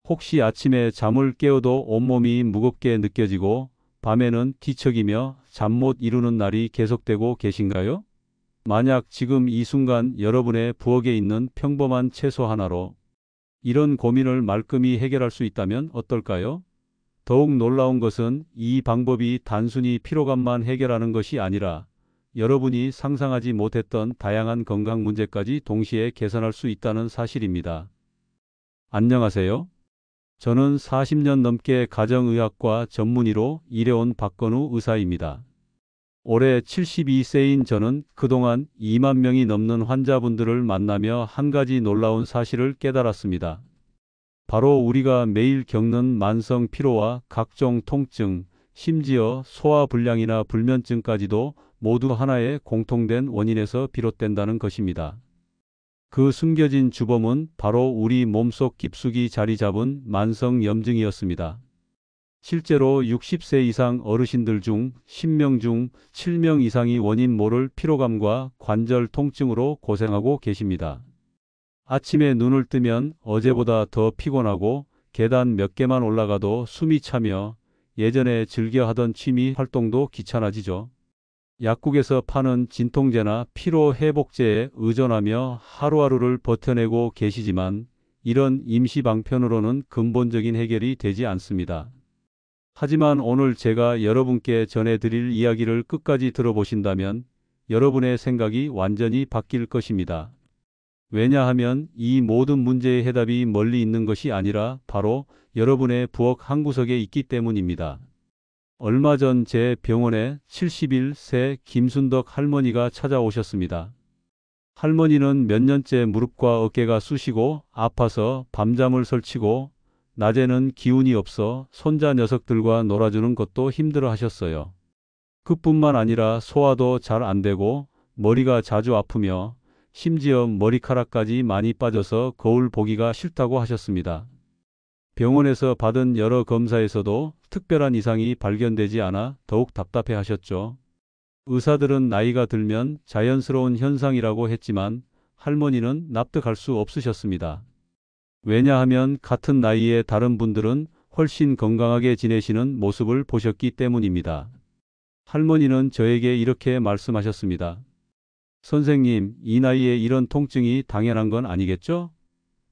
혹시 아침에 잠을 깨어도 온몸이 무겁게 느껴지고 밤에는 뒤척이며 잠 못 이루는 날이 계속되고 계신가요? 만약 지금 이 순간 여러분의 부엌에 있는 평범한 채소 하나로 이런 고민을 말끔히 해결할 수 있다면 어떨까요? 더욱 놀라운 것은 이 방법이 단순히 피로감만 해결하는 것이 아니라 여러분이 상상하지 못했던 다양한 건강 문제까지 동시에 개선할 수 있다는 사실입니다. 안녕하세요. 저는 40년 넘게 가정의학과 전문의로 일해온 박건우 의사입니다. 올해 72세인 저는 그동안 2만 명이 넘는 환자분들을 만나며 한 가지 놀라운 사실을 깨달았습니다. 바로 우리가 매일 겪는 만성 피로와 각종 통증, 심지어 소화불량이나 불면증까지도 모두 하나의 공통된 원인에서 비롯된다는 것입니다. 그 숨겨진 주범은 바로 우리 몸속 깊숙이 자리 잡은 만성 염증이었습니다. 실제로 60세 이상 어르신들 중 10명 중 7명 이상이 원인 모를 피로감과 관절 통증으로 고생하고 계십니다. 아침에 눈을 뜨면 어제보다 더 피곤하고 계단 몇 개만 올라가도 숨이 차며 예전에 즐겨 하던 취미 활동도 귀찮아지죠. 약국에서 파는 진통제나 피로회복제에 의존하며 하루하루를 버텨내고 계시지만 이런 임시방편으로는 근본적인 해결이 되지 않습니다. 하지만 오늘 제가 여러분께 전해드릴 이야기를 끝까지 들어보신다면 여러분의 생각이 완전히 바뀔 것입니다. 왜냐하면 이 모든 문제의 해답이 멀리 있는 것이 아니라 바로 여러분의 부엌 한구석에 있기 때문입니다. 얼마 전 제 병원에 71세 김순덕 할머니가 찾아오셨습니다. 할머니는 몇 년째 무릎과 어깨가 쑤시고 아파서 밤잠을 설치고 낮에는 기운이 없어 손자 녀석들과 놀아주는 것도 힘들어 하셨어요. 그뿐만 아니라 소화도 잘 안 되고 머리가 자주 아프며 심지어 머리카락까지 많이 빠져서 거울 보기가 싫다고 하셨습니다. 병원에서 받은 여러 검사에서도 특별한 이상이 발견되지 않아 더욱 답답해 하셨죠. 의사들은 나이가 들면 자연스러운 현상이라고 했지만 할머니는 납득할 수 없으셨습니다. 왜냐하면 같은 나이의 다른 분들은 훨씬 건강하게 지내시는 모습을 보셨기 때문입니다. 할머니는 저에게 이렇게 말씀하셨습니다. 선생님, 이 나이에 이런 통증이 당연한 건 아니겠죠?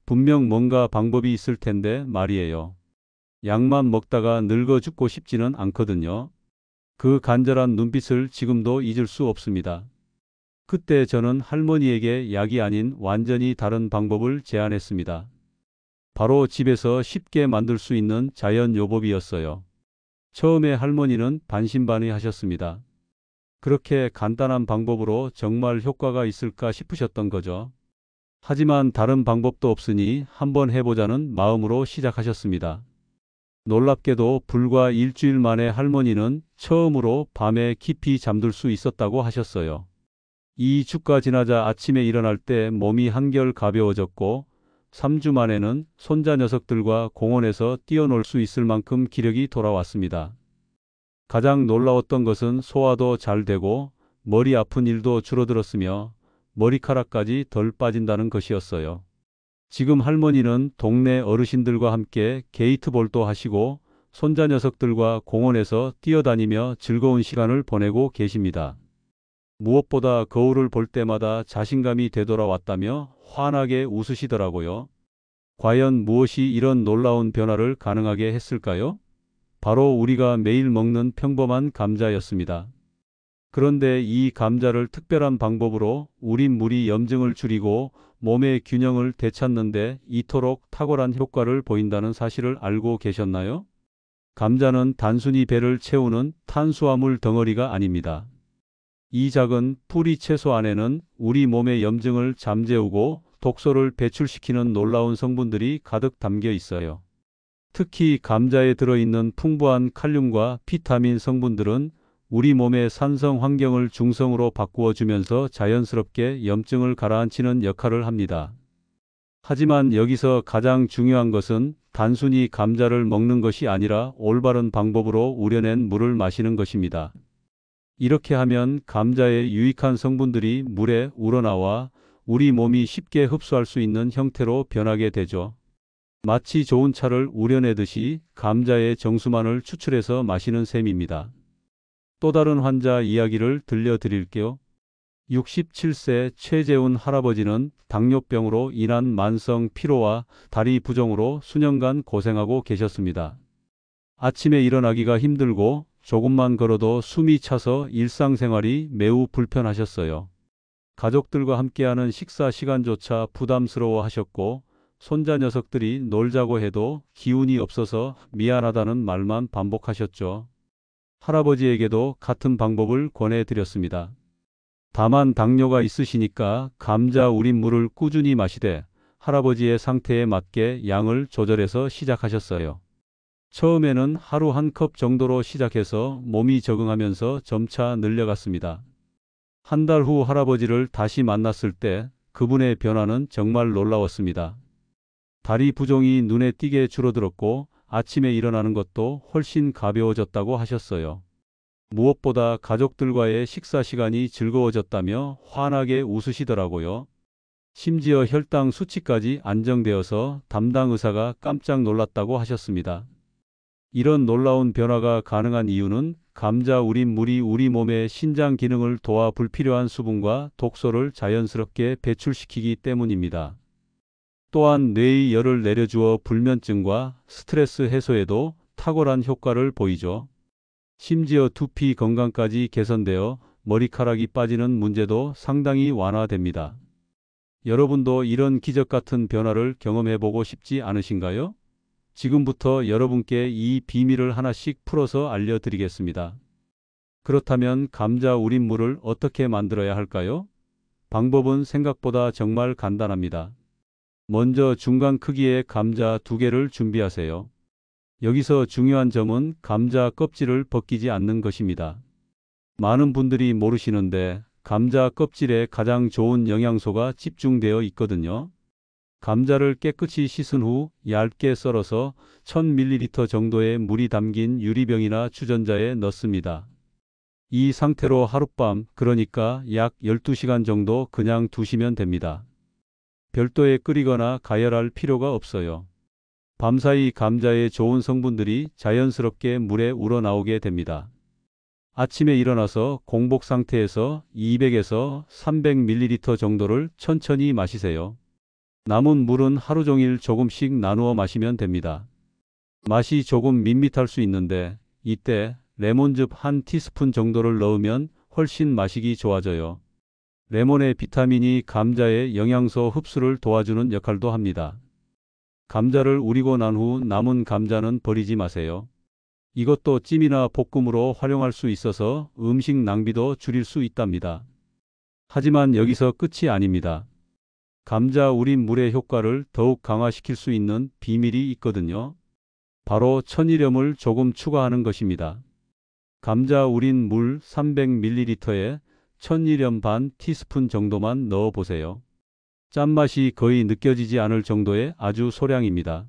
분명 뭔가 방법이 있을 텐데 말이에요. 약만 먹다가 늙어 죽고 싶지는 않거든요. 그 간절한 눈빛을 지금도 잊을 수 없습니다. 그때 저는 할머니에게 약이 아닌 완전히 다른 방법을 제안했습니다. 바로 집에서 쉽게 만들 수 있는 자연요법이었어요. 처음에 할머니는 반신반의하셨습니다. 그렇게 간단한 방법으로 정말 효과가 있을까 싶으셨던 거죠. 하지만 다른 방법도 없으니 한번 해보자는 마음으로 시작하셨습니다. 놀랍게도 불과 일주일 만에 할머니는 처음으로 밤에 깊이 잠들 수 있었다고 하셨어요. 2주가 지나자 아침에 일어날 때 몸이 한결 가벼워졌고 3주 만에는 손자 녀석들과 공원에서 뛰어놀 수 있을 만큼 기력이 돌아왔습니다. 가장 놀라웠던 것은 소화도 잘 되고 머리 아픈 일도 줄어들었으며 머리카락까지 덜 빠진다는 것이었어요. 지금 할머니는 동네 어르신들과 함께 게이트볼도 하시고 손자 녀석들과 공원에서 뛰어다니며 즐거운 시간을 보내고 계십니다. 무엇보다 거울을 볼 때마다 자신감이 되돌아왔다며 환하게 웃으시더라고요. 과연 무엇이 이런 놀라운 변화를 가능하게 했을까요? 바로 우리가 매일 먹는 평범한 감자였습니다. 그런데 이 감자를 특별한 방법으로 우린 무리 염증을 줄이고 몸의 균형을 되찾는데 이토록 탁월한 효과를 보인다는 사실을 알고 계셨나요? 감자는 단순히 배를 채우는 탄수화물 덩어리가 아닙니다. 이 작은 뿌리 채소 안에는 우리 몸의 염증을 잠재우고 독소를 배출시키는 놀라운 성분들이 가득 담겨 있어요. 특히 감자에 들어있는 풍부한 칼륨과 비타민 성분들은 우리 몸의 산성 환경을 중성으로 바꾸어주면서 자연스럽게 염증을 가라앉히는 역할을 합니다. 하지만 여기서 가장 중요한 것은 단순히 감자를 먹는 것이 아니라 올바른 방법으로 우려낸 물을 마시는 것입니다. 이렇게 하면 감자의 유익한 성분들이 물에 우러나와 우리 몸이 쉽게 흡수할 수 있는 형태로 변하게 되죠. 마치 좋은 차를 우려내듯이 감자의 정수만을 추출해서 마시는 셈입니다. 또 다른 환자 이야기를 들려드릴게요. 67세 최재훈 할아버지는 당뇨병으로 인한 만성 피로와 다리 부종으로 수년간 고생하고 계셨습니다. 아침에 일어나기가 힘들고 조금만 걸어도 숨이 차서 일상생활이 매우 불편하셨어요. 가족들과 함께하는 식사 시간조차 부담스러워 하셨고, 손자 녀석들이 놀자고 해도 기운이 없어서 미안하다는 말만 반복하셨죠. 할아버지에게도 같은 방법을 권해드렸습니다. 다만 당뇨가 있으시니까 감자 우린 물을 꾸준히 마시되 할아버지의 상태에 맞게 양을 조절해서 시작하셨어요. 처음에는 하루 한 컵 정도로 시작해서 몸이 적응하면서 점차 늘려갔습니다. 한 달 후 할아버지를 다시 만났을 때 그분의 변화는 정말 놀라웠습니다. 다리 부종이 눈에 띄게 줄어들었고 아침에 일어나는 것도 훨씬 가벼워졌다고 하셨어요. 무엇보다 가족들과의 식사 시간이 즐거워졌다며 환하게 웃으시더라고요. 심지어 혈당 수치까지 안정되어서 담당 의사가 깜짝 놀랐다고 하셨습니다. 이런 놀라운 변화가 가능한 이유는 감자 우린 물이 우리 몸의 신장 기능을 도와 불필요한 수분과 독소를 자연스럽게 배출시키기 때문입니다. 또한 뇌의 열을 내려주어 불면증과 스트레스 해소에도 탁월한 효과를 보이죠. 심지어 두피 건강까지 개선되어 머리카락이 빠지는 문제도 상당히 완화됩니다. 여러분도 이런 기적 같은 변화를 경험해보고 싶지 않으신가요? 지금부터 여러분께 이 비밀을 하나씩 풀어서 알려드리겠습니다. 그렇다면 감자 우린 물을 어떻게 만들어야 할까요? 방법은 생각보다 정말 간단합니다. 먼저 중간 크기의 감자 2개를 준비하세요. 여기서 중요한 점은 감자 껍질을 벗기지 않는 것입니다. 많은 분들이 모르시는데 감자 껍질에 가장 좋은 영양소가 집중되어 있거든요. 감자를 깨끗이 씻은 후 얇게 썰어서 1000ml 정도의 물이 담긴 유리병이나 주전자에 넣습니다. 이 상태로 하룻밤, 그러니까 약 12시간 정도 그냥 두시면 됩니다. 별도의 끓이거나 가열할 필요가 없어요. 밤사이 감자의 좋은 성분들이 자연스럽게 물에 우러나오게 됩니다. 아침에 일어나서 공복 상태에서 200에서 300ml 정도를 천천히 마시세요. 남은 물은 하루 종일 조금씩 나누어 마시면 됩니다. 맛이 조금 밋밋할 수 있는데 이때 레몬즙 한 티스푼 정도를 넣으면 훨씬 마시기 좋아져요. 레몬의 비타민이 감자의 영양소 흡수를 도와주는 역할도 합니다. 감자를 우리고 난 후 남은 감자는 버리지 마세요. 이것도 찜이나 볶음으로 활용할 수 있어서 음식 낭비도 줄일 수 있답니다. 하지만 여기서 끝이 아닙니다. 감자 우린 물의 효과를 더욱 강화시킬 수 있는 비밀이 있거든요. 바로 천일염을 조금 추가하는 것입니다. 감자 우린 물 300ml에 천일염 반 티스푼 정도만 넣어 보세요. 짠맛이 거의 느껴지지 않을 정도의 아주 소량입니다.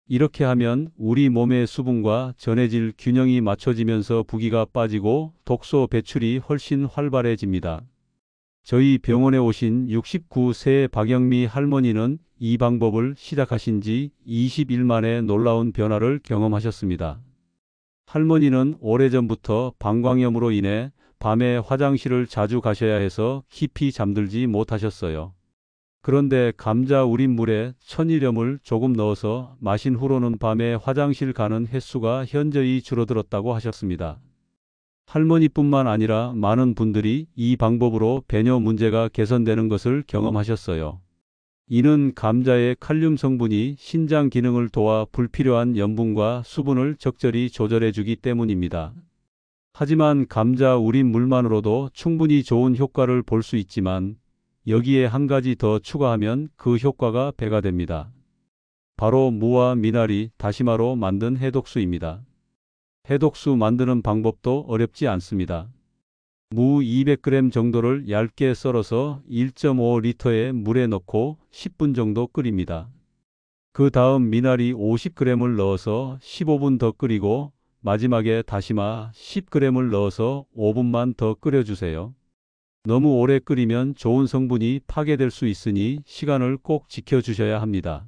이렇게 하면 우리 몸의 수분과 전해질 균형이 맞춰지면서 부기가 빠지고 독소 배출이 훨씬 활발해집니다. 저희 병원에 오신 69세의 박영미 할머니는 이 방법을 시작하신 지 20일 만에 놀라운 변화를 경험하셨습니다. 할머니는 오래전부터 방광염으로 인해 밤에 화장실을 자주 가셔야 해서 깊이 잠들지 못하셨어요. 그런데 감자 우린 물에 천일염을 조금 넣어서 마신 후로는 밤에 화장실 가는 횟수가 현저히 줄어들었다고 하셨습니다. 할머니뿐만 아니라 많은 분들이 이 방법으로 배뇨 문제가 개선되는 것을 경험하셨어요. 이는 감자의 칼륨 성분이 신장 기능을 도와 불필요한 염분과 수분을 적절히 조절해 주기 때문입니다. 하지만 감자 우린 물만으로도 충분히 좋은 효과를 볼 수 있지만 여기에 한 가지 더 추가하면 그 효과가 배가 됩니다. 바로 무와 미나리, 다시마로 만든 해독수입니다. 해독수 만드는 방법도 어렵지 않습니다. 무 200g 정도를 얇게 썰어서 1.5리터의 물에 넣고 10분 정도 끓입니다. 그 다음 미나리 50g을 넣어서 15분 더 끓이고 마지막에 다시마 10g을 넣어서 5분만 더 끓여주세요. 너무 오래 끓이면 좋은 성분이 파괴될 수 있으니 시간을 꼭 지켜주셔야 합니다.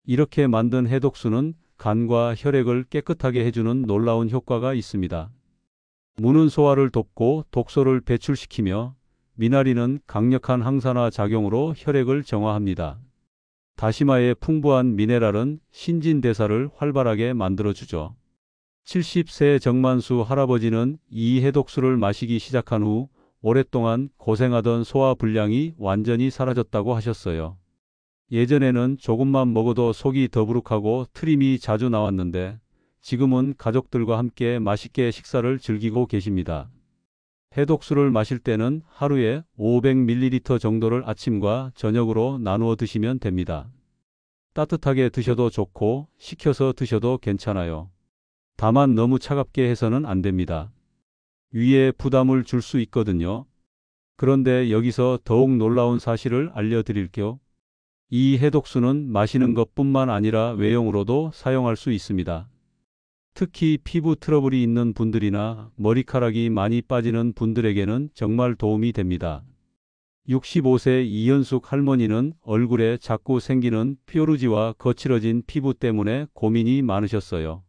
이렇게 만든 해독수는 간과 혈액을 깨끗하게 해주는 놀라운 효과가 있습니다. 무는 소화를 돕고 독소를 배출시키며 미나리는 강력한 항산화 작용으로 혈액을 정화합니다. 다시마의 풍부한 미네랄은 신진대사를 활발하게 만들어주죠. 70세 정만수 할아버지는 이 해독수를 마시기 시작한 후 오랫동안 고생하던 소화불량이 완전히 사라졌다고 하셨어요. 예전에는 조금만 먹어도 속이 더부룩하고 트림이 자주 나왔는데 지금은 가족들과 함께 맛있게 식사를 즐기고 계십니다. 해독수를 마실 때는 하루에 500ml 정도를 아침과 저녁으로 나누어 드시면 됩니다. 따뜻하게 드셔도 좋고 식혀서 드셔도 괜찮아요. 다만 너무 차갑게 해서는 안 됩니다. 위에 부담을 줄 수 있거든요. 그런데 여기서 더욱 놀라운 사실을 알려드릴게요. 이 해독수는 마시는 것뿐만 아니라 외용으로도 사용할 수 있습니다. 특히 피부 트러블이 있는 분들이나 머리카락이 많이 빠지는 분들에게는 정말 도움이 됩니다. 65세 이현숙 할머니는 얼굴에 자꾸 생기는 뾰루지와 거칠어진 피부 때문에 고민이 많으셨어요.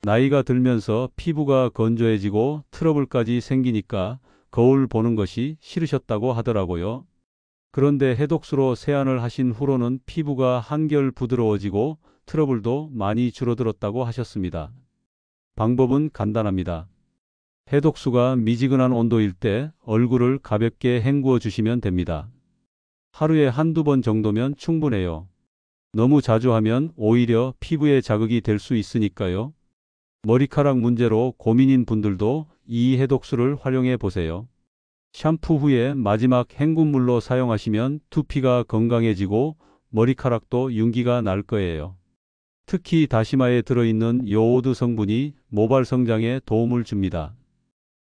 나이가 들면서 피부가 건조해지고 트러블까지 생기니까 거울 보는 것이 싫으셨다고 하더라고요. 그런데 해독수로 세안을 하신 후로는 피부가 한결 부드러워지고 트러블도 많이 줄어들었다고 하셨습니다. 방법은 간단합니다. 해독수가 미지근한 온도일 때 얼굴을 가볍게 헹구어 주시면 됩니다. 하루에 한두 번 정도면 충분해요. 너무 자주 하면 오히려 피부에 자극이 될 수 있으니까요. 머리카락 문제로 고민인 분들도 이 해독수를 활용해 보세요. 샴푸 후에 마지막 헹군물로 사용하시면 두피가 건강해지고 머리카락도 윤기가 날 거예요. 특히 다시마에 들어있는 요오드 성분이 모발 성장에 도움을 줍니다.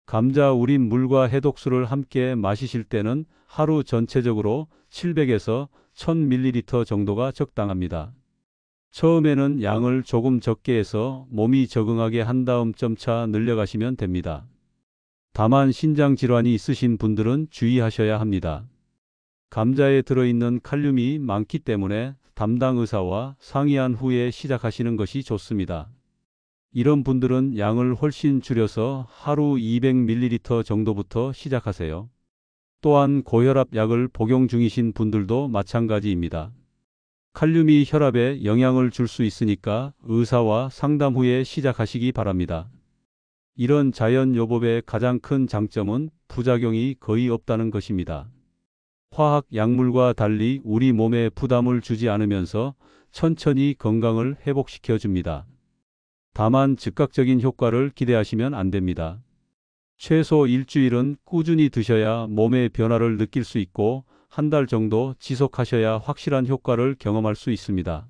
감자 우린 물과 해독수를 함께 마시실 때는 하루 전체적으로 700에서 1000ml 정도가 적당합니다. 처음에는 양을 조금 적게 해서 몸이 적응하게 한 다음 점차 늘려가시면 됩니다. 다만 신장 질환이 있으신 분들은 주의하셔야 합니다. 감자에 들어있는 칼륨이 많기 때문에 담당 의사와 상의한 후에 시작하시는 것이 좋습니다. 이런 분들은 양을 훨씬 줄여서 하루 200ml 정도부터 시작하세요. 또한 고혈압 약을 복용 중이신 분들도 마찬가지입니다. 칼륨이 혈압에 영향을 줄 수 있으니까 의사와 상담 후에 시작하시기 바랍니다. 이런 자연요법의 가장 큰 장점은 부작용이 거의 없다는 것입니다. 화학 약물과 달리 우리 몸에 부담을 주지 않으면서 천천히 건강을 회복시켜 줍니다. 다만 즉각적인 효과를 기대하시면 안 됩니다. 최소 일주일은 꾸준히 드셔야 몸의 변화를 느낄 수 있고 한 달 정도 지속하셔야 확실한 효과를 경험할 수 있습니다.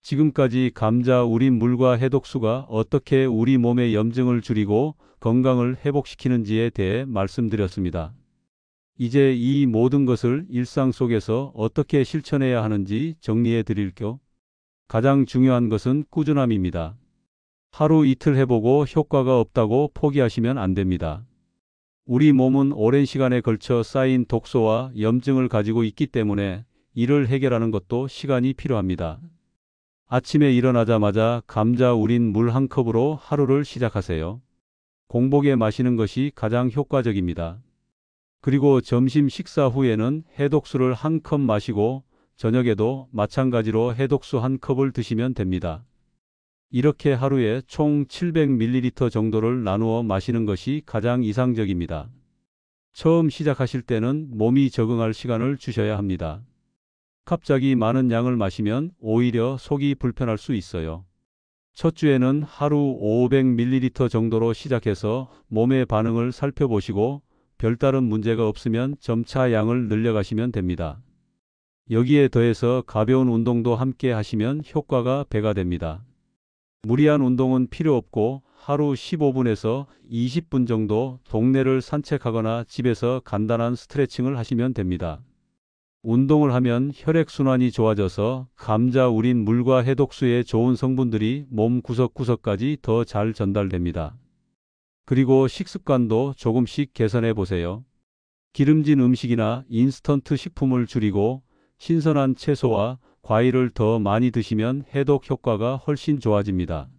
지금까지 감자 우린 물과 해독수가 어떻게 우리 몸의 염증을 줄이고 건강을 회복시키는지에 대해 말씀드렸습니다. 이제 이 모든 것을 일상 속에서 어떻게 실천해야 하는지 정리해 드릴게요. 가장 중요한 것은 꾸준함입니다. 하루 이틀 해보고 효과가 없다고 포기하시면 안 됩니다. 우리 몸은 오랜 시간에 걸쳐 쌓인 독소와 염증을 가지고 있기 때문에 이를 해결하는 것도 시간이 필요합니다. 아침에 일어나자마자 감자 우린 물 한 컵으로 하루를 시작하세요. 공복에 마시는 것이 가장 효과적입니다. 그리고 점심 식사 후에는 해독수를 한 컵 마시고 저녁에도 마찬가지로 해독수 한 컵을 드시면 됩니다. 이렇게 하루에 총 700ml 정도를 나누어 마시는 것이 가장 이상적입니다. 처음 시작하실 때는 몸이 적응할 시간을 주셔야 합니다. 갑자기 많은 양을 마시면 오히려 속이 불편할 수 있어요. 첫 주에는 하루 500ml 정도로 시작해서 몸의 반응을 살펴보시고 별다른 문제가 없으면 점차 양을 늘려가시면 됩니다. 여기에 더해서 가벼운 운동도 함께 하시면 효과가 배가 됩니다. 무리한 운동은 필요 없고 하루 15분에서 20분 정도 동네를 산책하거나 집에서 간단한 스트레칭을 하시면 됩니다. 운동을 하면 혈액순환이 좋아져서 감자 우린 물과 해독수의 좋은 성분들이 몸 구석구석까지 더 잘 전달됩니다. 그리고 식습관도 조금씩 개선해 보세요. 기름진 음식이나 인스턴트 식품을 줄이고 신선한 채소와 과일을 더 많이 드시면 해독 효과가 훨씬 좋아집니다.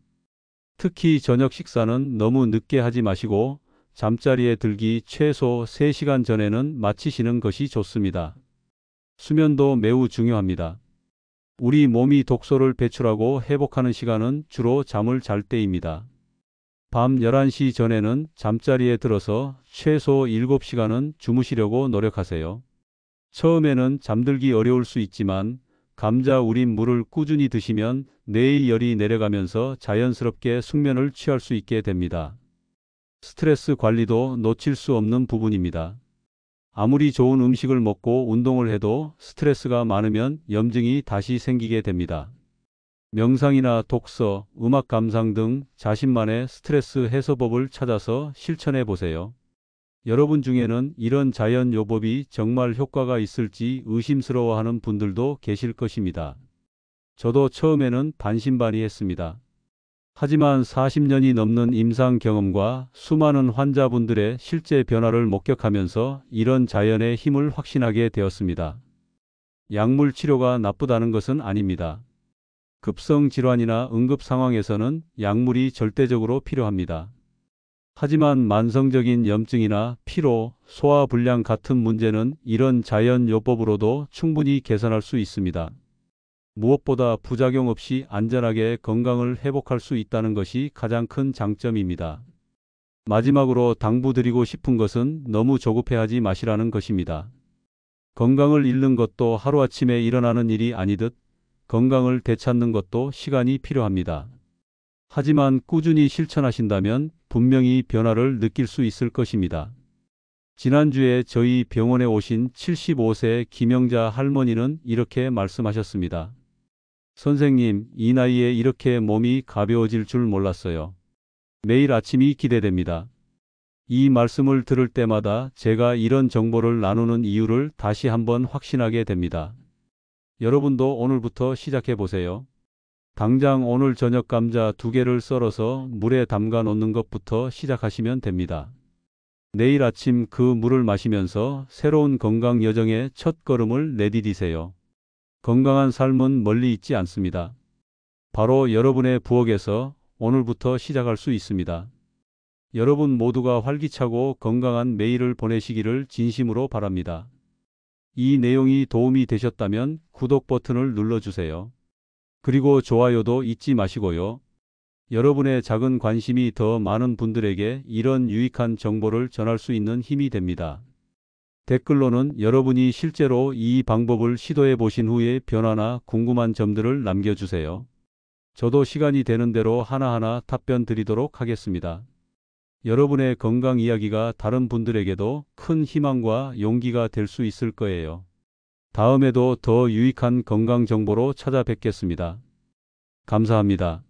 특히 저녁 식사는 너무 늦게 하지 마시고 잠자리에 들기 최소 3시간 전에는 마치시는 것이 좋습니다. 수면도 매우 중요합니다. 우리 몸이 독소를 배출하고 회복하는 시간은 주로 잠을 잘 때입니다. 밤 11시 전에는 잠자리에 들어서 최소 7시간은 주무시려고 노력하세요. 처음에는 잠들기 어려울 수 있지만 감자 우린 물을 꾸준히 드시면 뇌의 열이 내려가면서 자연스럽게 숙면을 취할 수 있게 됩니다. 스트레스 관리도 놓칠 수 없는 부분입니다. 아무리 좋은 음식을 먹고 운동을 해도 스트레스가 많으면 염증이 다시 생기게 됩니다. 명상이나 독서, 음악 감상 등 자신만의 스트레스 해소법을 찾아서 실천해 보세요. 여러분 중에는 이런 자연 요법이 정말 효과가 있을지 의심스러워하는 분들도 계실 것입니다. 저도 처음에는 반신반의했습니다. 하지만 40년이 넘는 임상 경험과 수많은 환자분들의 실제 변화를 목격하면서 이런 자연의 힘을 확신하게 되었습니다. 약물 치료가 나쁘다는 것은 아닙니다. 급성 질환이나 응급 상황에서는 약물이 절대적으로 필요합니다. 하지만 만성적인 염증이나 피로, 소화불량 같은 문제는 이런 자연 요법으로도 충분히 개선할 수 있습니다. 무엇보다 부작용 없이 안전하게 건강을 회복할 수 있다는 것이 가장 큰 장점입니다. 마지막으로 당부드리고 싶은 것은 너무 조급해하지 마시라는 것입니다. 건강을 잃는 것도 하루아침에 일어나는 일이 아니듯 건강을 되찾는 것도 시간이 필요합니다. 하지만 꾸준히 실천하신다면 분명히 변화를 느낄 수 있을 것입니다. 지난주에 저희 병원에 오신 75세 김영자 할머니는 이렇게 말씀하셨습니다. 선생님, 이 나이에 이렇게 몸이 가벼워질 줄 몰랐어요. 매일 아침이 기대됩니다. 이 말씀을 들을 때마다 제가 이런 정보를 나누는 이유를 다시 한번 확신하게 됩니다. 여러분도 오늘부터 시작해 보세요. 당장 오늘 저녁 감자 2개를 썰어서 물에 담가 놓는 것부터 시작하시면 됩니다. 내일 아침 그 물을 마시면서 새로운 건강 여정의 첫 걸음을 내디디세요. 건강한 삶은 멀리 있지 않습니다. 바로 여러분의 부엌에서 오늘부터 시작할 수 있습니다. 여러분 모두가 활기차고 건강한 매일을 보내시기를 진심으로 바랍니다. 이 내용이 도움이 되셨다면 구독 버튼을 눌러주세요. 그리고 좋아요도 잊지 마시고요. 여러분의 작은 관심이 더 많은 분들에게 이런 유익한 정보를 전할 수 있는 힘이 됩니다. 댓글로는 여러분이 실제로 이 방법을 시도해 보신 후의 변화나 궁금한 점들을 남겨주세요. 저도 시간이 되는 대로 하나하나 답변 드리도록 하겠습니다. 여러분의 건강 이야기가 다른 분들에게도 큰 희망과 용기가 될 수 있을 거예요. 다음에도 더 유익한 건강 정보로 찾아뵙겠습니다. 감사합니다.